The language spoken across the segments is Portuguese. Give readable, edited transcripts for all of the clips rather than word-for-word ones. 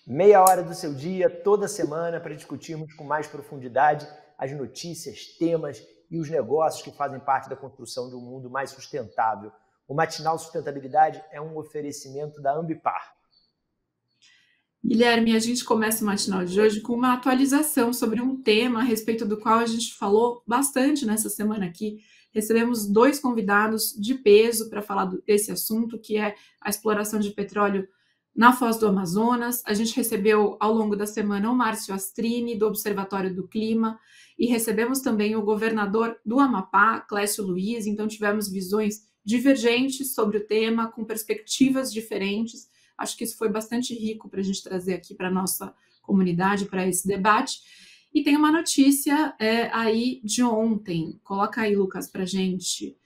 Meia hora do seu dia, toda semana, para discutirmos com mais profundidade as notícias, temas e os negócios que fazem parte da construção de um mundo mais sustentável. O Matinal Sustentabilidade é um oferecimento da Ambipar. Guilherme, a gente começa o matinal de hoje com uma atualização sobre um tema a respeito do qual a gente falou bastante nessa semana aqui. Recebemos 2 convidados de peso para falar desse assunto, que é a exploração de petróleo na Foz do Amazonas. A gente recebeu ao longo da semana o Márcio Astrini, do Observatório do Clima, e recebemos também o governador do Amapá, Clécio Luiz. Então tivemos visões divergentes sobre o tema, com perspectivas diferentes. Acho que isso foi bastante rico para a gente trazer aqui para a nossa comunidade, para esse debate. E tem uma notícia aí de ontem. Coloca aí, Lucas, para a gente.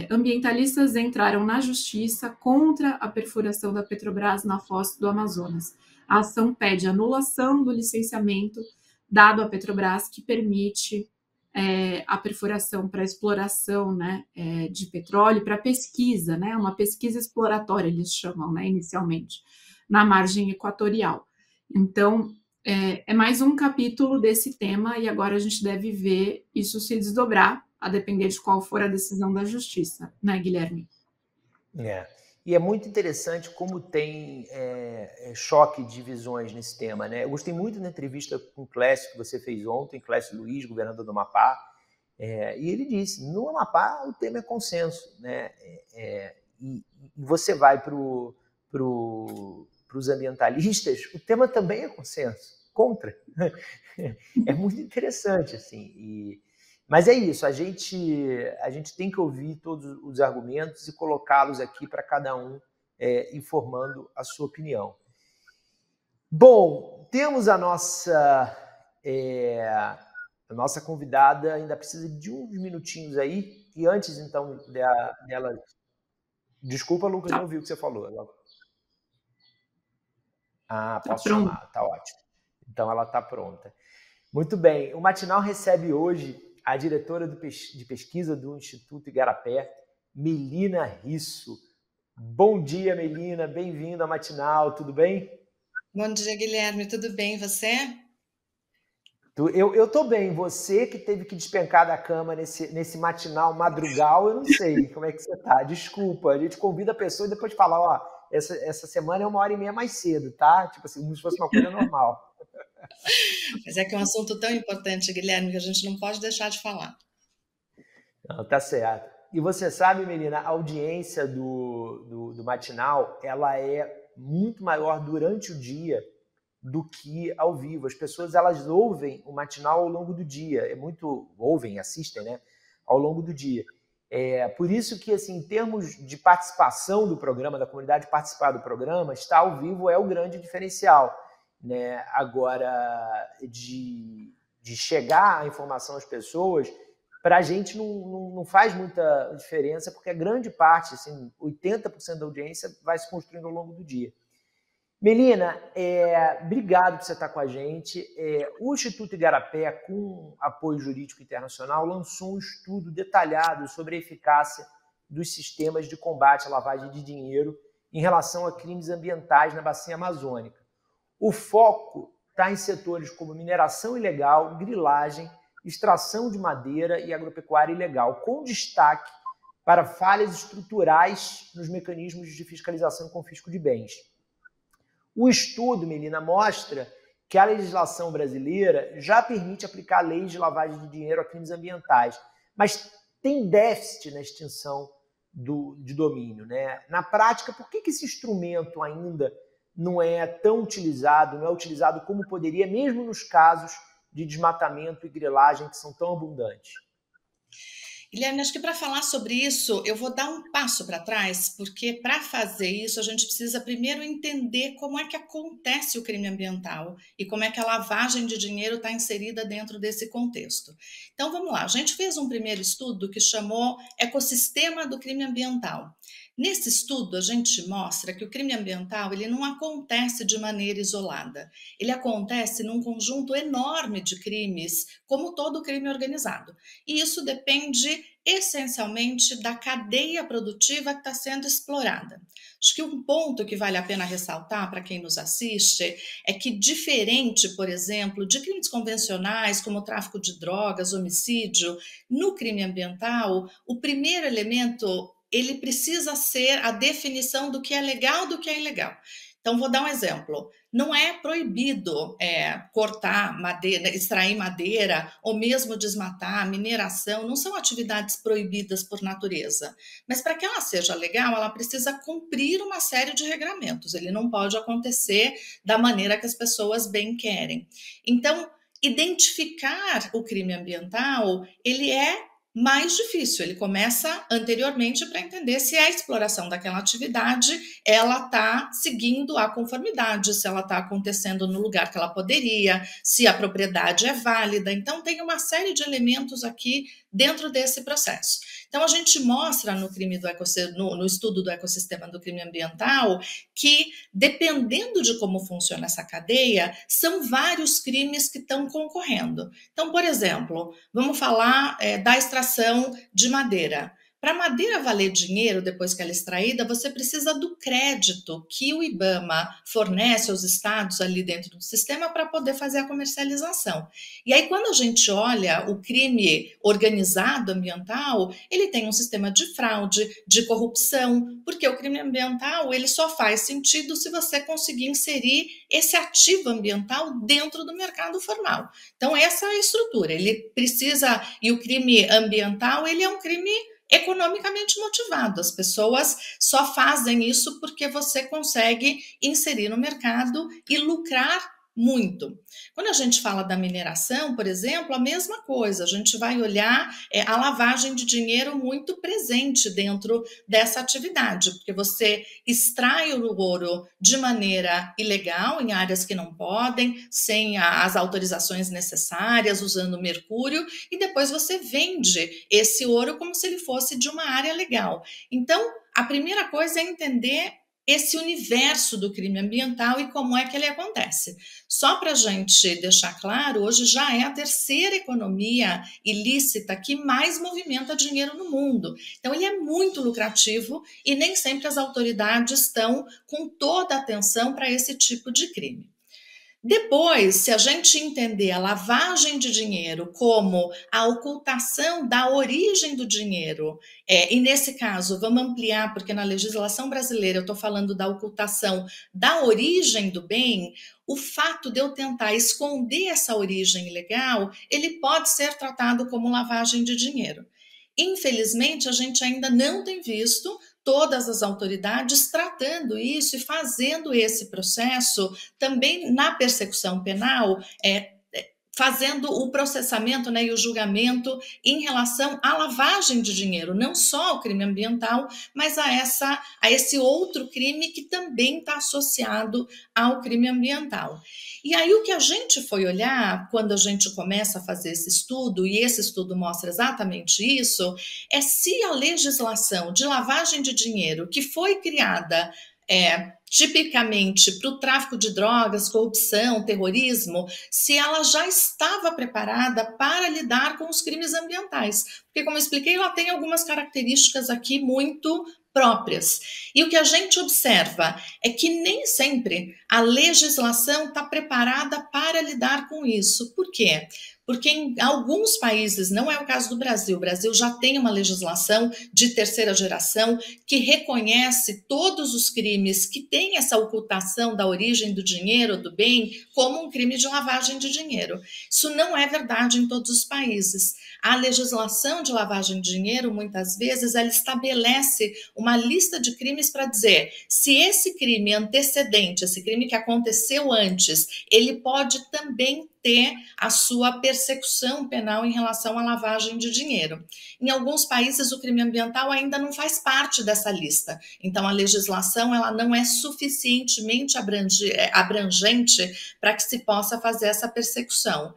Ambientalistas entraram na justiça contra a perfuração da Petrobras na Foz do Amazonas. A ação pede anulação do licenciamento dado à Petrobras que permite a perfuração para exploração, né, de petróleo, para pesquisa, né, uma pesquisa exploratória, eles chamam, né, inicialmente, na margem equatorial. Então, é mais um capítulo desse tema e agora a gente deve ver isso se desdobrar, a depender de qual for a decisão da justiça, né, Guilherme? E é muito interessante como tem choque de visões nesse tema, né? Eu gostei muito da entrevista com o Clécio que você fez ontem, Clécio Luiz, governador do Amapá, e ele disse, no Amapá o tema é consenso, né? E você vai para os ambientalistas, o tema também é consenso, contra. É muito interessante, assim. Mas é isso, a gente tem que ouvir todos os argumentos e colocá-los aqui para cada um informando a sua opinião. Bom, temos a nossa convidada, ainda precisa de uns minutinhos aí, e antes então dela... Desculpa, Lucas, não ouvi o que você falou. Posso chamar, tá ótimo. Então ela está pronta. Muito bem, o Matinal recebe hoje a diretora de pesquisa do Instituto Igarapé, Melina Risso. Bom dia, Melina, bem-vinda ao Matinal, tudo bem? Bom dia, Guilherme, tudo bem, e você? Eu estou bem, você que teve que despencar da cama nesse matinal madrugal, eu não sei como é que você está. Desculpa, a gente convida a pessoa e depois fala, ó, essa semana é 1h30 mais cedo, tá? Tipo assim, como se fosse uma coisa normal. Mas é que é um assunto tão importante, Guilherme, que a gente não pode deixar de falar. Não, tá certo. E você sabe, Melina, a audiência do Matinal, ela é muito maior durante o dia do que ao vivo. As pessoas, elas ouvem o Matinal ao longo do dia. Ouvem, assistem, né? Ao longo do dia. Por isso que, assim, em termos de participação do programa, da comunidade participar do programa, estar ao vivo é o grande diferencial, né? Agora, de chegar a informação às pessoas, para a gente não faz muita diferença, porque a grande parte, assim, 80% da audiência vai se construindo ao longo do dia. Melina, obrigado por você estar com a gente. O Instituto Igarapé, com apoio jurídico internacional, lançou um estudo detalhado sobre a eficácia dos sistemas de combate à lavagem de dinheiro em relação a crimes ambientais na bacia amazônica. O foco está em setores como mineração ilegal, grilagem, extração de madeira e agropecuária ilegal, com destaque para falhas estruturais nos mecanismos de fiscalização e confisco de bens. O estudo, Melina, mostra que a legislação brasileira já permite aplicar leis de lavagem de dinheiro a crimes ambientais, mas tem déficit na extinção de domínio, né? Na prática, por que esse instrumento ainda não é tão utilizado, não é utilizado como poderia, mesmo nos casos de desmatamento e grilagem que são tão abundantes? Guilherme, acho que para falar sobre isso, eu vou dar um passo para trás, porque para fazer isso a gente precisa primeiro entender como é que acontece o crime ambiental e como é que a lavagem de dinheiro está inserida dentro desse contexto. Então vamos lá, a gente fez um primeiro estudo que chamou Ecossistema do Crime Ambiental. Nesse estudo, a gente mostra que o crime ambiental ele não acontece de maneira isolada. Ele acontece num conjunto enorme de crimes, como todo crime organizado. E isso depende essencialmente da cadeia produtiva que está sendo explorada. Acho que um ponto que vale a pena ressaltar para quem nos assiste é que, diferente, por exemplo, de crimes convencionais como tráfico de drogas, homicídio, no crime ambiental, o primeiro elemento ele precisa ser a definição do que é legal do que é ilegal. Então, vou dar um exemplo. Não é proibido cortar madeira, extrair madeira, ou mesmo desmatar, mineração, não são atividades proibidas por natureza. Mas para que ela seja legal, ela precisa cumprir uma série de regramentos. Ele não pode acontecer da maneira que as pessoas bem querem. Então, identificar o crime ambiental, ele é mais difícil, ele começa anteriormente para entender se a exploração daquela atividade ela está seguindo a conformidade, se ela está acontecendo no lugar que ela poderia, se a propriedade é válida. Então tem uma série de elementos aqui dentro desse processo. Então a gente mostra no estudo do ecossistema do crime ambiental que, dependendo de como funciona essa cadeia, são vários crimes que estão concorrendo. Então, por exemplo, vamos falar da extração de madeira. Para a madeira valer dinheiro depois que ela é extraída, você precisa do crédito que o IBAMA fornece aos estados ali dentro do sistema para poder fazer a comercialização. E aí, quando a gente olha o crime organizado ambiental, ele tem um sistema de fraude, de corrupção, porque o crime ambiental ele só faz sentido se você conseguir inserir esse ativo ambiental dentro do mercado formal. Então, essa é a estrutura. Ele precisa, e o crime ambiental, ele é um crime economicamente motivado. As pessoas só fazem isso porque você consegue inserir no mercado e lucrar muito. Quando a gente fala da mineração, por exemplo, a mesma coisa, a gente vai olhar a lavagem de dinheiro muito presente dentro dessa atividade, porque você extrai o ouro de maneira ilegal, em áreas que não podem, sem as autorizações necessárias, usando mercúrio, e depois você vende esse ouro como se ele fosse de uma área legal. Então, a primeira coisa é entender esse universo do crime ambiental e como é que ele acontece. Só para a gente deixar claro, hoje já é a terceira economia ilícita que mais movimenta dinheiro no mundo. Então, ele é muito lucrativo e nem sempre as autoridades estão com toda a atenção para esse tipo de crime. Depois, se a gente entender a lavagem de dinheiro como a ocultação da origem do dinheiro, e nesse caso, vamos ampliar, porque na legislação brasileira eu estou falando da ocultação da origem do bem, o fato de eu tentar esconder essa origem ilegal, ele pode ser tratado como lavagem de dinheiro. Infelizmente, a gente ainda não tem visto todas as autoridades tratando isso e fazendo esse processo também na persecução penal, fazendo o processamento, né, e o julgamento em relação à lavagem de dinheiro, não só ao crime ambiental, mas a esse outro crime que também está associado ao crime ambiental. E aí o que a gente foi olhar quando a gente começa a fazer esse estudo, e esse estudo mostra exatamente isso, é se a legislação de lavagem de dinheiro que foi criada tipicamente para o tráfico de drogas, corrupção, terrorismo, se ela já estava preparada para lidar com os crimes ambientais. Porque, como eu expliquei, ela tem algumas características aqui muito próprias. E o que a gente observa é que nem sempre a legislação está preparada para lidar com isso. Por quê? Porque em alguns países, não é o caso do Brasil, o Brasil já tem uma legislação de terceira geração que reconhece todos os crimes que têm essa ocultação da origem do dinheiro, do bem, como um crime de lavagem de dinheiro. Isso não é verdade em todos os países. A legislação de lavagem de dinheiro, muitas vezes, ela estabelece uma lista de crimes para dizer se esse crime antecedente, esse crime que aconteceu antes, ele pode também ter a sua persecução penal em relação à lavagem de dinheiro. Em alguns países, o crime ambiental ainda não faz parte dessa lista. Então, a legislação ela não é suficientemente abrangente para que se possa fazer essa persecução.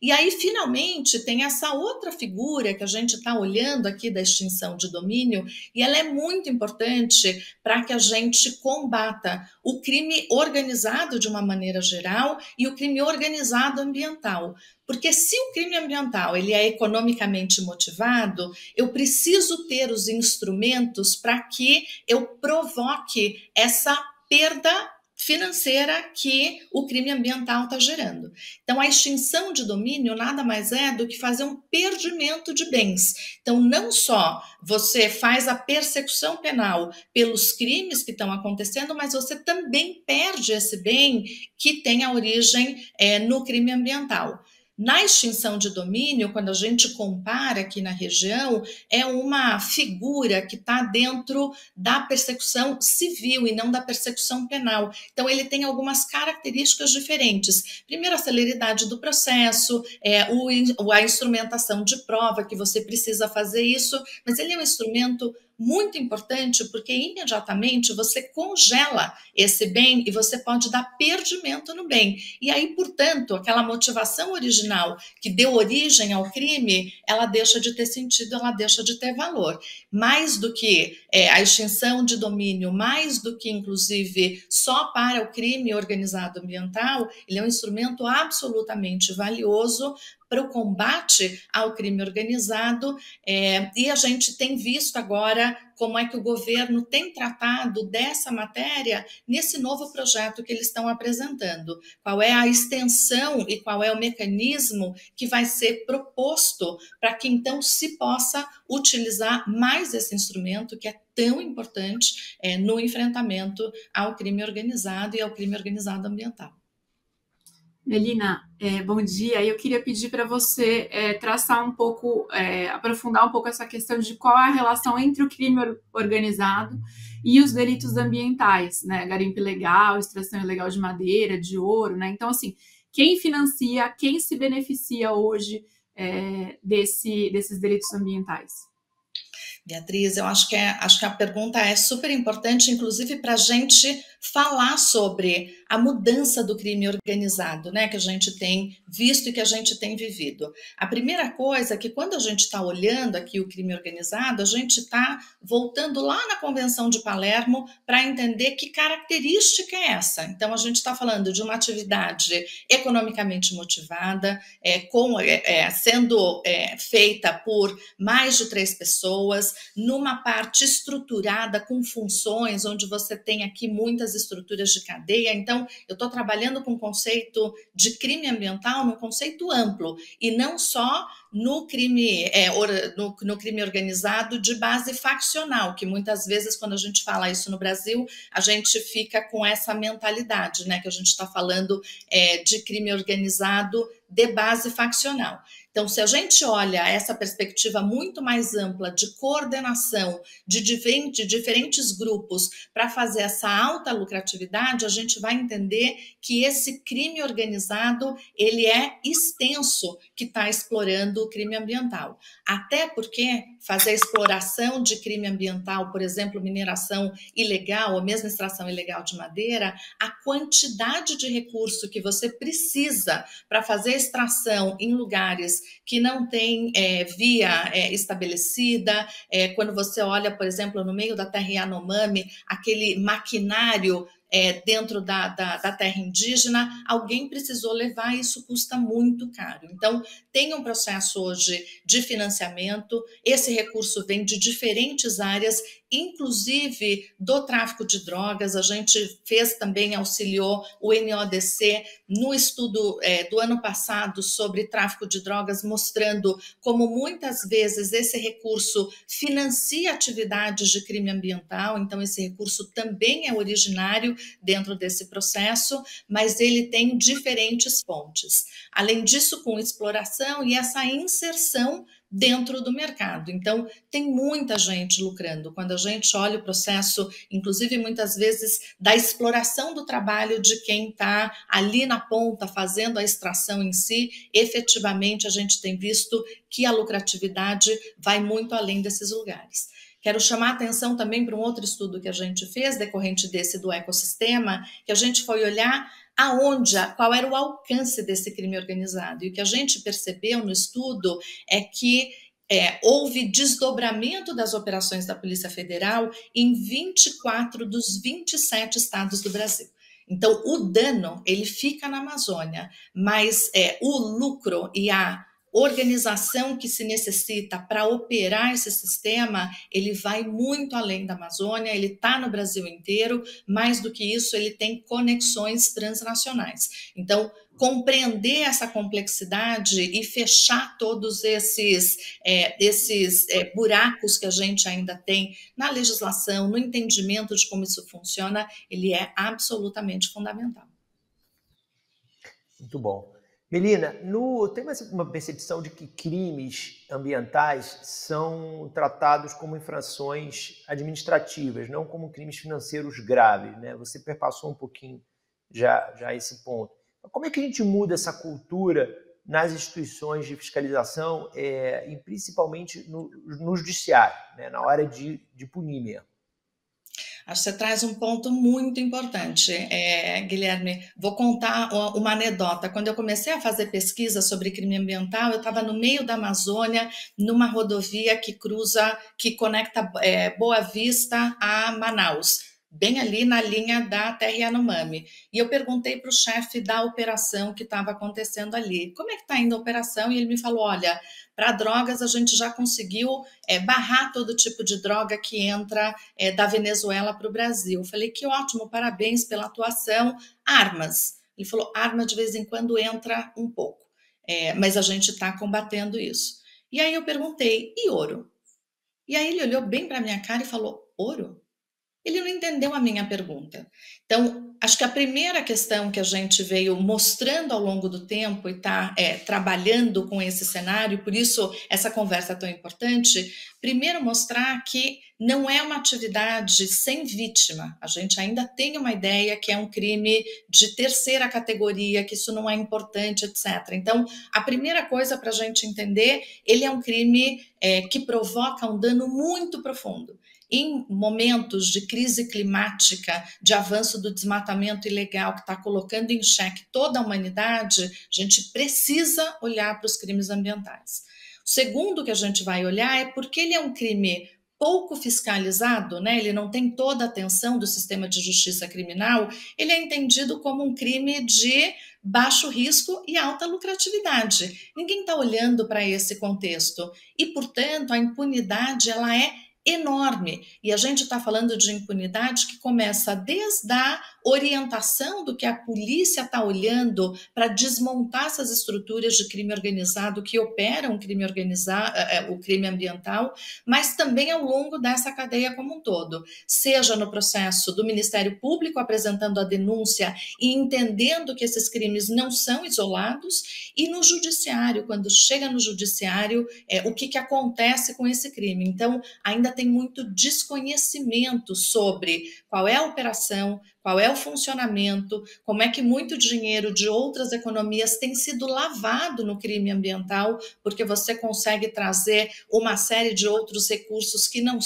E aí, finalmente, tem essa outra figura que a gente está olhando aqui da extinção de domínio, e ela é muito importante para que a gente combata o crime organizado de uma maneira geral e o crime organizado ambiental. Porque se o crime ambiental ele é economicamente motivado, eu preciso ter os instrumentos para que eu provoque essa perda financeira que o crime ambiental está gerando. Então, a extinção de domínio nada mais é do que fazer um perdimento de bens. Então, não só você faz a persecução penal pelos crimes que estão acontecendo, mas você também perde esse bem que tem a origem no crime ambiental. Na extinção de domínio, quando a gente compara aqui na região, é uma figura que está dentro da persecução civil e não da persecução penal. Então, ele tem algumas características diferentes. Primeiro, a celeridade do processo, a instrumentação de prova, que você precisa fazer isso, mas ele é um instrumento muito importante porque imediatamente você congela esse bem e você pode dar perdimento no bem. E aí, portanto, aquela motivação original que deu origem ao crime, ela deixa de ter sentido, ela deixa de ter valor. Mais do que a extinção de domínio, mais do que, inclusive, só para o crime organizado ambiental, ele é um instrumento absolutamente valioso para o combate ao crime organizado, e a gente tem visto agora como é que o governo tem tratado dessa matéria nesse novo projeto que eles estão apresentando. Qual é a extensão e qual é o mecanismo que vai ser proposto para que então se possa utilizar mais esse instrumento que é tão importante no enfrentamento ao crime organizado e ao crime organizado ambiental. Melina, bom dia. Eu queria pedir para você traçar um pouco, aprofundar um pouco essa questão de qual é a relação entre o crime organizado e os delitos ambientais, né? Garimpo ilegal, extração ilegal de madeira, de ouro, né? Então, assim, quem financia, quem se beneficia hoje desses delitos ambientais? Beatriz, eu acho que a pergunta é super importante, inclusive para a gente falar sobre a mudança do crime organizado, né, que a gente tem visto e que a gente tem vivido. A primeira coisa é que quando a gente está olhando aqui o crime organizado, a gente está voltando lá na Convenção de Palermo para entender que característica é essa. Então, a gente está falando de uma atividade economicamente motivada, sendo feita por mais de 3 pessoas, numa parte estruturada com funções, onde você tem aqui muitas estruturas de cadeia. Então, eu estou trabalhando com o conceito de crime ambiental num conceito amplo, e não só no crime, no crime organizado de base faccional, que muitas vezes, quando a gente fala isso no Brasil, a gente fica com essa mentalidade, né, que a gente está falando de crime organizado de base faccional. Então, se a gente olha essa perspectiva muito mais ampla de coordenação de diferentes grupos para fazer essa alta lucratividade, a gente vai entender que esse crime organizado, ele é extenso, que está explorando o crime ambiental. Até porque fazer exploração de crime ambiental, por exemplo, mineração ilegal ou mesmo extração ilegal de madeira, a quantidade de recurso que você precisa para fazer extração em lugares que não tem via estabelecida, quando você olha, por exemplo, no meio da terra Yanomami, aquele maquinário dentro da terra indígena, alguém precisou levar, isso custa muito caro. Então, tem um processo hoje de financiamento, esse recurso vem de diferentes áreas, inclusive do tráfico de drogas. A gente auxiliou o NODC no estudo do ano passado sobre tráfico de drogas, mostrando como muitas vezes esse recurso financia atividades de crime ambiental. Então, esse recurso também é originário dentro desse processo, mas ele tem diferentes fontes. Além disso, com exploração e essa inserção dentro do mercado. Então, tem muita gente lucrando. Quando a gente olha o processo, inclusive muitas vezes da exploração do trabalho de quem está ali na ponta fazendo a extração em si, efetivamente a gente tem visto que a lucratividade vai muito além desses lugares. Quero chamar a atenção também para um outro estudo que a gente fez, decorrente desse do ecossistema, que a gente foi olhar qual era o alcance desse crime organizado. E o que a gente percebeu no estudo é que houve desdobramento das operações da Polícia Federal em 24 dos 27 estados do Brasil. Então, o dano, ele fica na Amazônia, mas o lucro e a organização que se necessita para operar esse sistema, ele vai muito além da Amazônia, ele está no Brasil inteiro, mais do que isso, ele tem conexões transnacionais. Então, compreender essa complexidade e fechar todos esses buracos que a gente ainda tem na legislação, no entendimento de como isso funciona, ele é absolutamente fundamental. Muito bom. Melina, tem uma percepção de que crimes ambientais são tratados como infrações administrativas, não como crimes financeiros graves, né? Você perpassou um pouquinho já esse ponto. Como é que a gente muda essa cultura nas instituições de fiscalização e principalmente no judiciário, né? Na hora de punir mesmo? Acho que você traz um ponto muito importante, Guilherme. Vou contar uma anedota. Quando eu comecei a fazer pesquisa sobre crime ambiental, eu estava no meio da Amazônia, numa rodovia que conecta Boa Vista a Manaus, bem ali na linha da Terra Yanomami. E eu perguntei para o chefe da operação que estava acontecendo ali, como é que está indo a operação? E ele me falou, olha, para drogas a gente já conseguiu barrar todo tipo de droga que entra da Venezuela para o Brasil. Eu falei, que ótimo, parabéns pela atuação. Armas. Ele falou, arma de vez em quando entra um pouco, mas a gente está combatendo isso. E aí eu perguntei, e ouro? E aí ele olhou bem para a minha cara e falou, ouro? Ele não entendeu a minha pergunta. Então, acho que a primeira questão que a gente veio mostrando ao longo do tempo e está trabalhando com esse cenário, por isso essa conversa é tão importante, primeiro mostrar que não é uma atividade sem vítima. A gente ainda tem uma ideia que é um crime de terceira categoria, que isso não é importante, etc. Então, a primeira coisa para a gente entender, ele é um crime que provoca um dano muito profundo. Em momentos de crise climática, de avanço do desmatamento ilegal que está colocando em xeque toda a humanidade, a gente precisa olhar para os crimes ambientais. O segundo que a gente vai olhar é porque ele é um crime pouco fiscalizado, né? Ele não tem toda a atenção do sistema de justiça criminal, ele é entendido como um crime de baixo risco e alta lucratividade. Ninguém está olhando para esse contexto e, portanto, a impunidade ela é enorme. E a gente está falando de impunidade que começa desde a orientação do que a polícia está olhando para desmontar essas estruturas de crime organizado que operam o crime organizado, o crime ambiental, mas também ao longo dessa cadeia como um todo, seja no processo do Ministério Público apresentando a denúncia e entendendo que esses crimes não são isolados, e no judiciário, quando chega no judiciário, o que acontece com esse crime. Então, ainda tem muito desconhecimento sobre qual é a operação, qual é o funcionamento, como é que muito dinheiro de outras economias tem sido lavado no crime ambiental, porque você consegue trazer uma série de outros recursos que não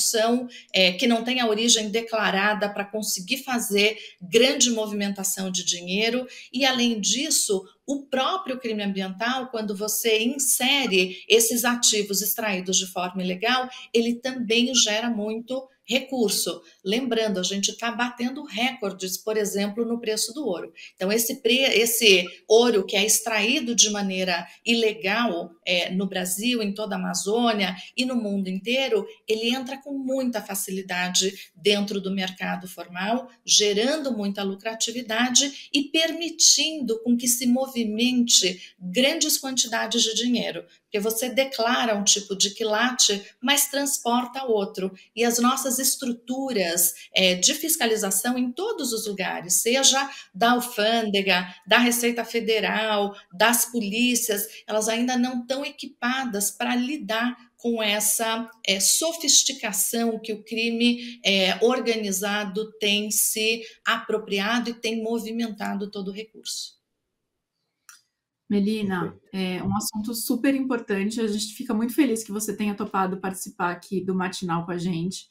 têm a origem declarada para conseguir fazer grande movimentação de dinheiro. E, além disso, o próprio crime ambiental, quando você insere esses ativos extraídos de forma ilegal, ele também gera muito recurso. Lembrando, a gente está batendo recordes, por exemplo, no preço do ouro. Então, esse ouro que é extraído de maneira ilegal no Brasil, em toda a Amazônia e no mundo inteiro, ele entra com muita facilidade dentro do mercado formal, gerando muita lucratividade e permitindo com que se movimente grandes quantidades de dinheiro. Porque você declara um tipo de quilate, mas transporta outro. E as nossas estruturas de fiscalização em todos os lugares, seja da alfândega, da Receita Federal, das polícias, elas ainda não estão equipadas para lidar com essa sofisticação que o crime organizado tem se apropriado e tem movimentado todo o recurso. Melina, Perfeito. é um assunto super importante. A gente fica muito feliz que você tenha topado participar aqui do Matinal com a gente.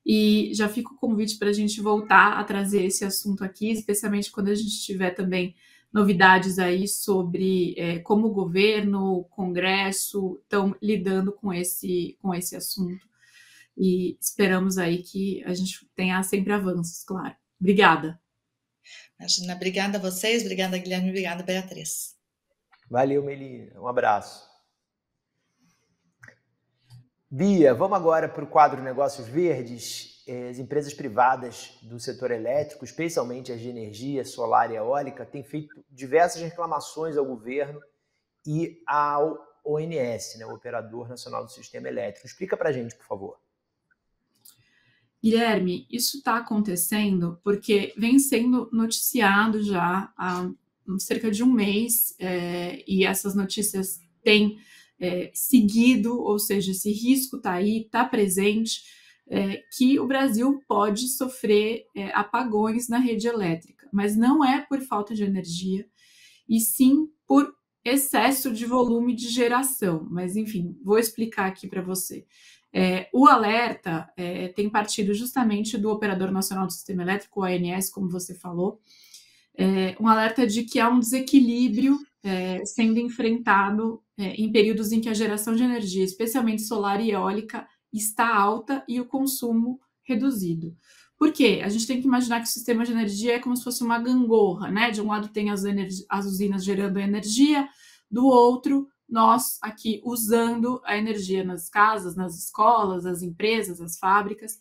E já fica o convite para a gente voltar a trazer esse assunto aqui, especialmente quando a gente tiver também novidades aí sobre como o governo, o Congresso estão lidando com esse assunto. E esperamos aí que a gente tenha sempre avanços, claro. Obrigada. Imagina, obrigada a vocês, obrigada, Guilherme, obrigada, Beatriz. Valeu, Melina. Um abraço. Bia, vamos agora para o quadro Negócios Verdes. As empresas privadas do setor elétrico, especialmente as de energia solar e eólica, têm feito diversas reclamações ao governo e ao ONS, né, o Operador Nacional do Sistema Elétrico. Explica para a gente, por favor. Guilherme, isso está acontecendo porque vem sendo noticiado já há cerca de um mês, e essas notícias têm seguido, ou seja, esse risco está aí, está presente, que o Brasil pode sofrer apagões na rede elétrica, mas não é por falta de energia, e sim por excesso de volume de geração. Mas, enfim, vou explicar aqui para você. O alerta tem partido justamente do Operador Nacional do Sistema Elétrico, o ONS, como você falou, um alerta de que há um desequilíbrio sendo enfrentado em períodos em que a geração de energia, especialmente solar e eólica, está alta e o consumo reduzido. Por quê? A gente tem que imaginar que o sistema de energia é como se fosse uma gangorra, né? De um lado tem as usinas gerando energia, do outro nós aqui usando a energia nas casas, nas escolas, as empresas, as fábricas.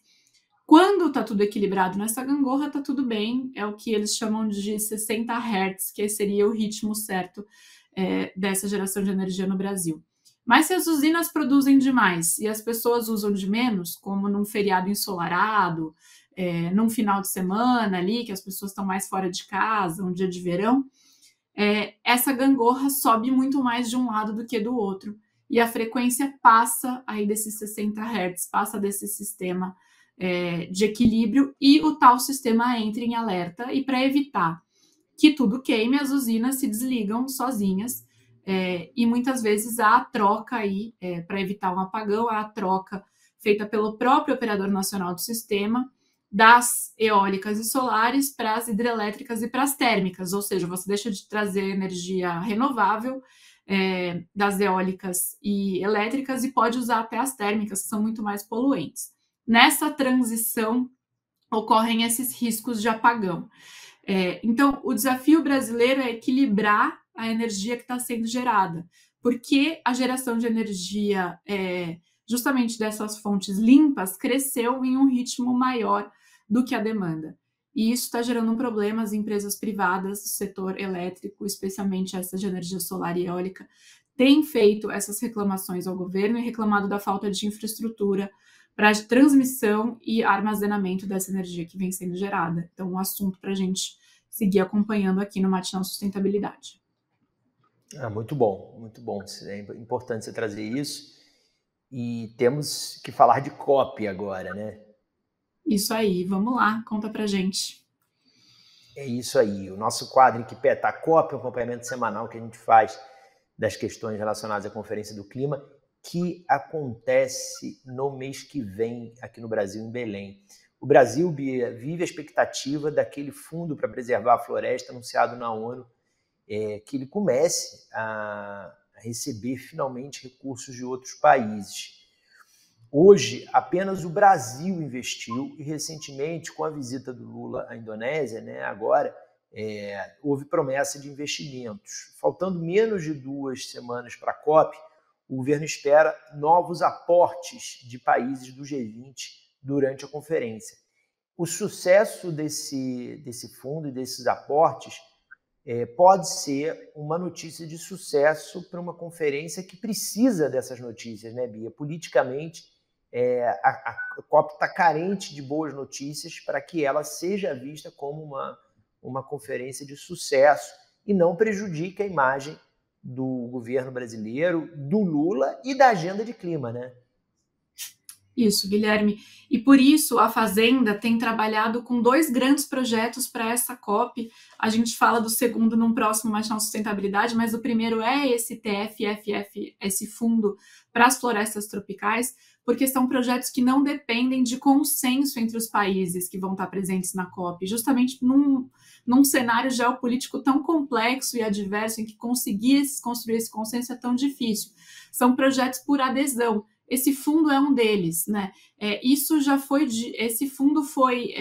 Quando está tudo equilibrado nessa gangorra, está tudo bem, é o que eles chamam de 60 Hz, que seria o ritmo certo dessa geração de energia no Brasil. Mas se as usinas produzem demais e as pessoas usam de menos, como num feriado ensolarado, num final de semana ali, que as pessoas estão mais fora de casa, um dia de verão, essa gangorra sobe muito mais de um lado do que do outro. E a frequência passa aí desses 60 Hz, passa desse sistema de equilíbrio e o tal sistema entra em alerta. E para evitar que tudo queime, as usinas se desligam sozinhas. E muitas vezes há a troca aí, para evitar um apagão, há a troca feita pelo próprio Operador Nacional do Sistema, das eólicas e solares para as hidrelétricas e para as térmicas, ou seja, você deixa de trazer energia renovável das eólicas e elétricas e pode usar até as térmicas, que são muito mais poluentes. Nessa transição ocorrem esses riscos de apagão. Então, o desafio brasileiro é equilibrar a energia que está sendo gerada, porque a geração de energia justamente dessas fontes limpas cresceu em um ritmo maior do que a demanda. E isso está gerando um problema. As empresas privadas do setor elétrico, especialmente essa de energia solar e eólica, têm feito essas reclamações ao governo e reclamado da falta de infraestrutura para transmissão e armazenamento dessa energia que vem sendo gerada. Então, um assunto para a gente seguir acompanhando aqui no Matinal Sustentabilidade. Muito bom, muito bom. É importante você trazer isso. E temos que falar de COP agora, né? Isso aí, vamos lá, conta pra gente. É isso aí, o nosso quadro em que pé tá COP, o acompanhamento semanal que a gente faz das questões relacionadas à Conferência do Clima, que acontece no mês que vem aqui no Brasil, em Belém. O Brasil, Bia, vive a expectativa daquele fundo para preservar a floresta anunciado na ONU, que ele comece a receber finalmente recursos de outros países. Hoje, apenas o Brasil investiu e recentemente, com a visita do Lula à Indonésia, né, agora, houve promessa de investimentos. Faltando menos de 2 semanas para a COP, o governo espera novos aportes de países do G20 durante a conferência. O sucesso desse fundo e desses aportes pode ser uma notícia de sucesso para uma conferência que precisa dessas notícias, né, Bia? Politicamente, a COP está carente de boas notícias para que ela seja vista como uma conferência de sucesso e não prejudique a imagem do governo brasileiro, do Lula e da agenda de clima, né? Isso, Guilherme. E por isso a Fazenda tem trabalhado com 2 grandes projetos para essa COP. A gente fala do segundo num próximo Matinal Sustentabilidade, mas o primeiro é esse TFFF, esse fundo para as florestas tropicais, porque são projetos que não dependem de consenso entre os países que vão estar presentes na COP, justamente num cenário geopolítico tão complexo e adverso, em que conseguir construir esse consenso é tão difícil. São projetos por adesão. Esse fundo é um deles, né? Esse fundo foi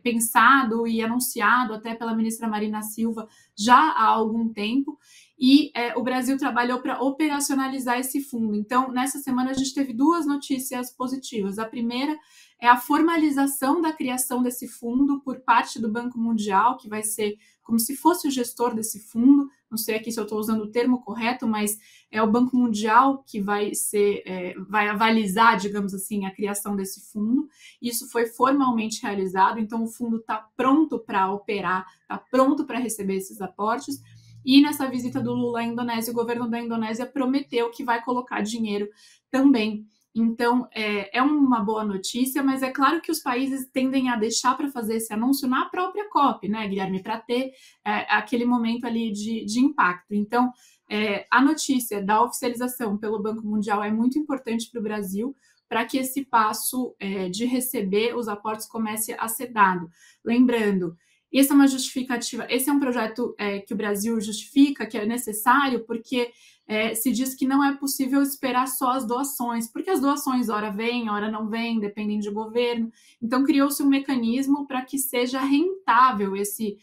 pensado e anunciado até pela ministra Marina Silva já há algum tempo, e o Brasil trabalhou para operacionalizar esse fundo. Então, nessa semana, a gente teve 2 notícias positivas. A primeira é a formalização da criação desse fundo por parte do Banco Mundial, que vai ser como se fosse o gestor desse fundo. Não sei aqui se eu estou usando o termo correto, mas é o Banco Mundial que vai avalizar, digamos assim, a criação desse fundo. Isso foi formalmente realizado, então o fundo está pronto para operar, está pronto para receber esses aportes. E nessa visita do Lula à Indonésia, o governo da Indonésia prometeu que vai colocar dinheiro também. Então, é uma boa notícia, mas é claro que os países tendem a deixar para fazer esse anúncio na própria COP, né, Guilherme, para ter aquele momento ali de impacto. Então, a notícia da oficialização pelo Banco Mundial é muito importante para o Brasil, para que esse passo de receber os aportes comece a ser dado. Lembrando, essa é uma justificativa, esse é um projeto que o Brasil justifica, que é necessário, porque se diz que não é possível esperar só as doações, porque as doações ora vêm, ora não vêm, dependem de governo. Então, criou-se um mecanismo para que seja rentável esse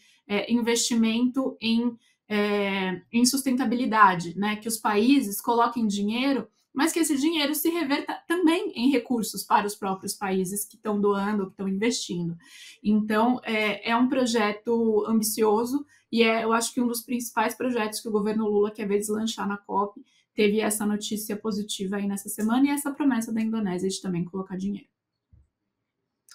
investimento em sustentabilidade, né? Que os países coloquem dinheiro, mas que esse dinheiro se reverta também em recursos para os próprios países que estão doando, que estão investindo. Então, é um projeto ambicioso e eu acho que um dos principais projetos que o governo Lula quer ver deslanchar na COP. Teve essa notícia positiva aí nessa semana e essa promessa da Indonésia de também colocar dinheiro.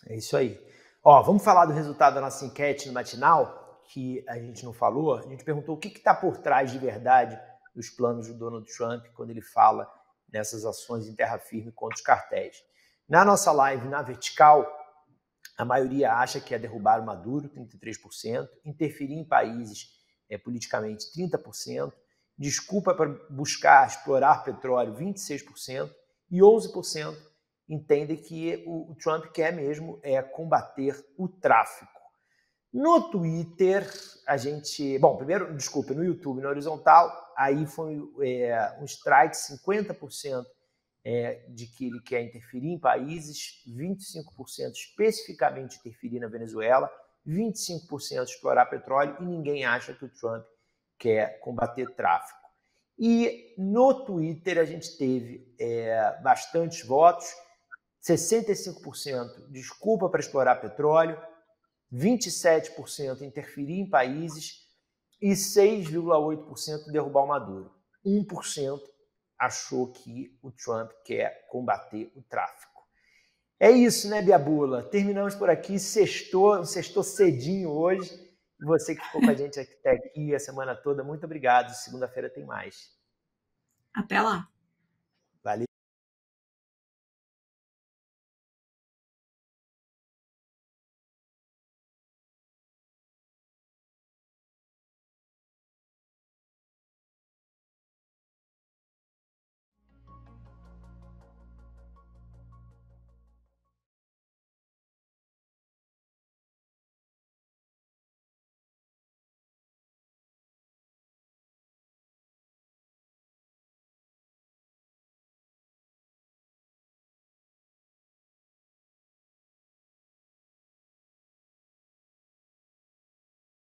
É isso aí. Ó, vamos falar do resultado da nossa enquete no Matinal, que a gente não falou. A gente perguntou o que está por trás de verdade dos planos do Donald Trump quando ele fala nessas ações em terra firme contra os cartéis. Na nossa live, na vertical, a maioria acha que é derrubar o Maduro, 33%, interferir em países politicamente, 30%, desculpa para buscar explorar petróleo, 26%, e 11% entendem que o Trump quer mesmo combater o tráfico. No Twitter, a gente... Bom, primeiro, desculpa, no YouTube, na horizontal, aí foi um strike, 50% de que ele quer interferir em países, 25% especificamente interferir na Venezuela, 25% explorar petróleo, e ninguém acha que o Trump quer combater tráfico. E no Twitter a gente teve bastantes votos, 65% desculpa para explorar petróleo, 27% interferir em países e 6,8% derrubar o Maduro. 1% achou que o Trump quer combater o tráfico. É isso, né, Biabula? Terminamos por aqui, sextou cedinho hoje. Você que ficou com a gente até aqui a semana toda, muito obrigado. Segunda-feira tem mais. Até lá.